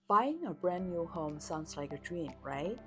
Buying a brand new home sounds like a dream, right?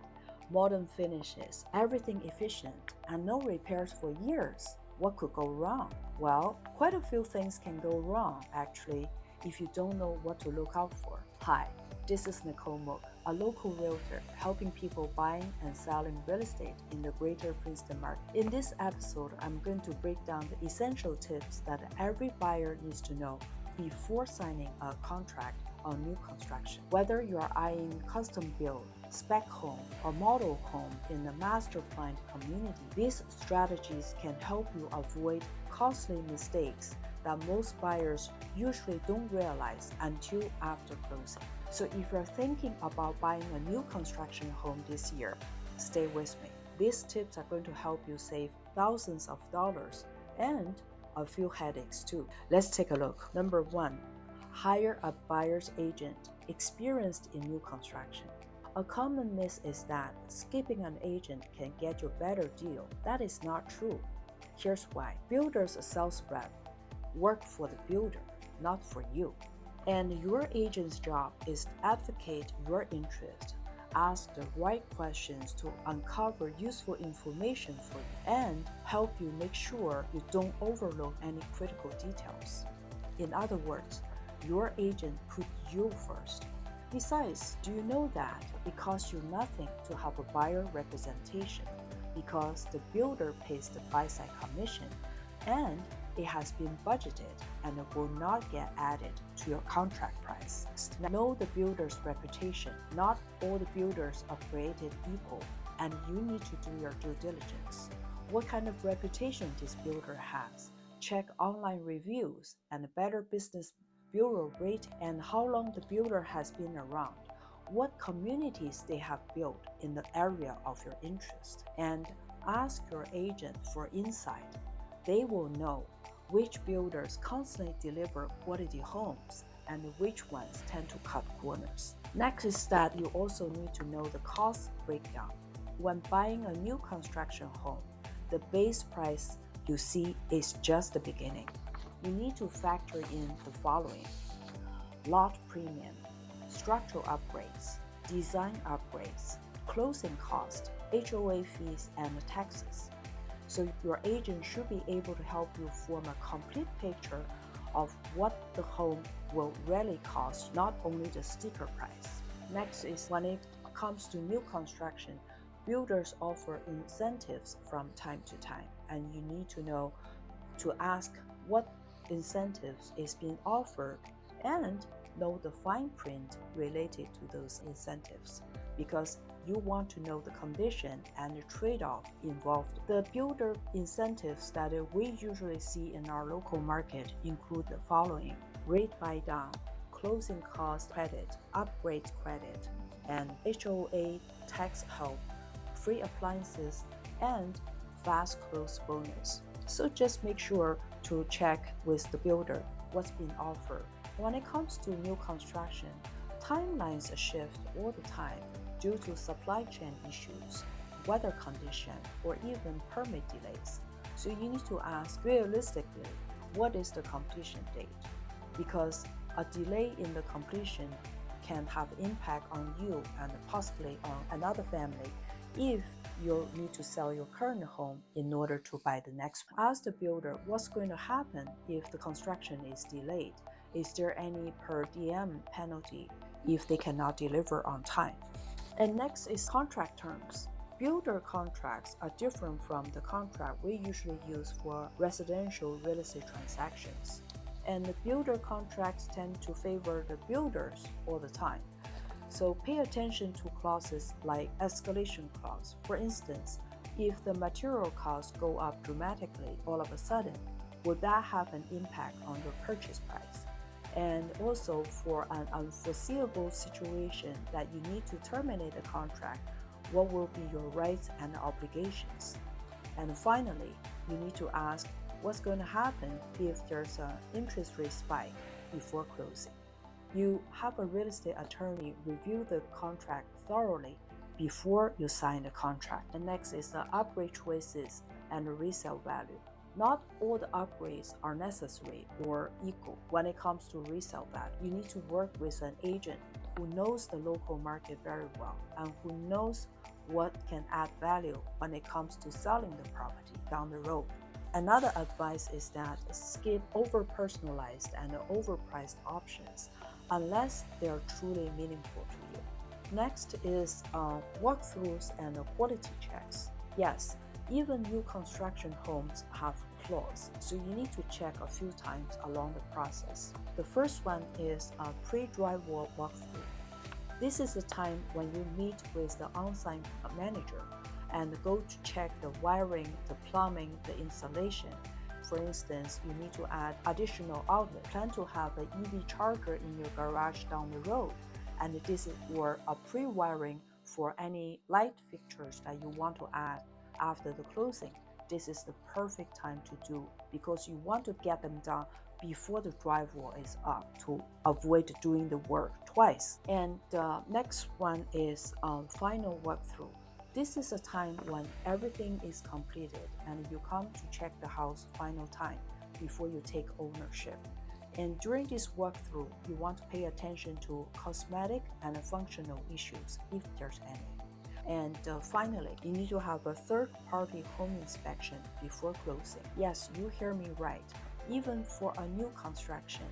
Modern finishes, everything efficient, and no repairs for years. What could go wrong? Well, quite a few things can go wrong, actually, if you don't know what to look out for. Hi, this is Nicole Mook, a local realtor helping people buying and selling real estate in the greater Princeton market. In this episode, I'm going to break down the essential tips that every buyer needs to know before signing a contract on new construction. Whether you are eyeing custom build, spec home, or model home in a master planned community, these strategies can help you avoid costly mistakes that most buyers usually don't realize until after closing. So if you're thinking about buying a new construction home this year, stay with me. These tips are going to help you save thousands of dollars and a few headaches too. Let's take a look. Number one, hire a buyer's agent experienced in new construction. A common myth is that skipping an agent can get you a better deal. That is not true. Here's why. Builders' sales rep work for the builder, not for you. And your agent's job is to advocate your interest, ask the right questions to uncover useful information for you, and help you make sure you don't overlook any critical details. In other words, your agent put you first. Besides, do you know that it costs you nothing to have a buyer representation because the builder pays the buy-side commission and it has been budgeted and it will not get added to your contract price. Know the builder's reputation. Not all the builders are created equal, and you need to do your due diligence. What kind of reputation this builder has? Check online reviews and Better Business Bureau rating, and how long the builder has been around, what communities they have built in the area of your interest, and ask your agent for insight. They will know which builders constantly deliver quality homes and which ones tend to cut corners. Next is that you also need to know the cost breakdown. When buying a new construction home, the base price you see is just the beginning. You need to factor in the following: lot premium, structural upgrades, design upgrades, closing cost, HOA fees, and taxes. So your agent should be able to help you form a complete picture of what the home will really cost, not only the sticker price. Next is when it comes to new construction, builders offer incentives from time to time, and you need to know to ask what incentives is being offered and know the fine print related to those incentives, because you want to know the condition and the trade-off involved. The builder incentives that we usually see in our local market include the following: rate buy down, closing cost credit, upgrade credit, and HOA tax help, free appliances, and fast close bonus. So just make sure to check with the builder what's being offered. When it comes to new construction, timelines shift all the time due to supply chain issues, weather condition, or even permit delays. So you need to ask realistically, what is the completion date? Because a delay in the completion can have impact on you and possibly on another family if you need to sell your current home in order to buy the next one. Ask the builder what's going to happen if the construction is delayed. Is there any per diem penalty if they cannot deliver on time? And next is contract terms. Builder contracts are different from the contract we usually use for residential real estate transactions. And the builder contracts tend to favor the builders all the time. So pay attention to clauses like escalation clause. For instance, if the material costs go up dramatically all of a sudden, would that have an impact on your purchase price? And also for an unforeseeable situation that you need to terminate the contract, what will be your rights and obligations? And finally, you need to ask what's going to happen if there's an interest rate spike before closing. You have a real estate attorney review the contract thoroughly before you sign the contract. And next is the upgrade choices and the resale value. Not all the upgrades are necessary or equal when it comes to resale value. You need to work with an agent who knows the local market very well and who knows what can add value when it comes to selling the property down the road. Another advice is that skip over-personalized and overpriced options unless they are truly meaningful to you. Next is walkthroughs and quality checks. Yes, even new construction homes have flaws, so you need to check a few times along the process. The first one is a pre-drywall walkthrough. This is the time when you meet with the on-site manager and go to check the wiring, the plumbing, the installation. For instance, you need to add additional outlet. Plan to have an EV charger in your garage down the road, and this is or a pre-wiring for any light fixtures that you want to add after the closing. This is the perfect time to do because you want to get them done before the drywall is up to avoid doing the work twice. And the next one is final walkthrough. This is a time when everything is completed and you come to check the house final time before you take ownership. And during this walkthrough, you want to pay attention to cosmetic and functional issues if there's any. And finally, you need to have a third-party home inspection before closing. Yes, you hear me right. Even for a new construction,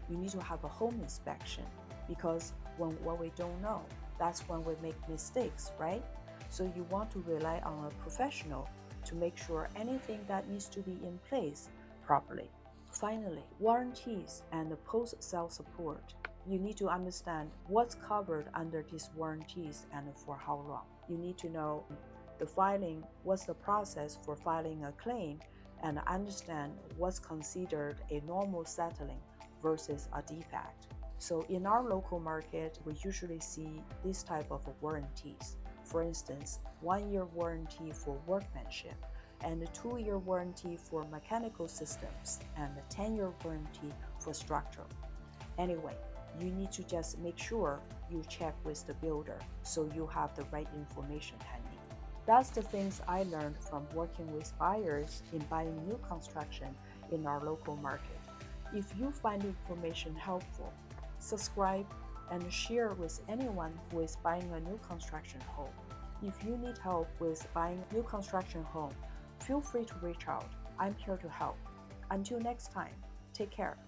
you need to have a home inspection because when we don't know, that's when we make mistakes, right? So you want to rely on a professional to make sure anything that needs to be in place properly. Finally, warranties and post-sale support. You need to understand what's covered under these warranties and for how long. You need to know the filing, what's the process for filing a claim, and understand what's considered a normal settling versus a defect. So in our local market, we usually see this type of warranties. For instance, 1-year warranty for workmanship, and a 2-year warranty for mechanical systems, and a 10-year warranty for structural. Anyway, you need to just make sure you check with the builder so you have the right information handy. That's the things I learned from working with buyers in buying new construction in our local market. If you find information helpful, subscribe and share with anyone who is buying a new construction home. If you need help with buying a new construction home, feel free to reach out. I'm here to help. Until next time, take care.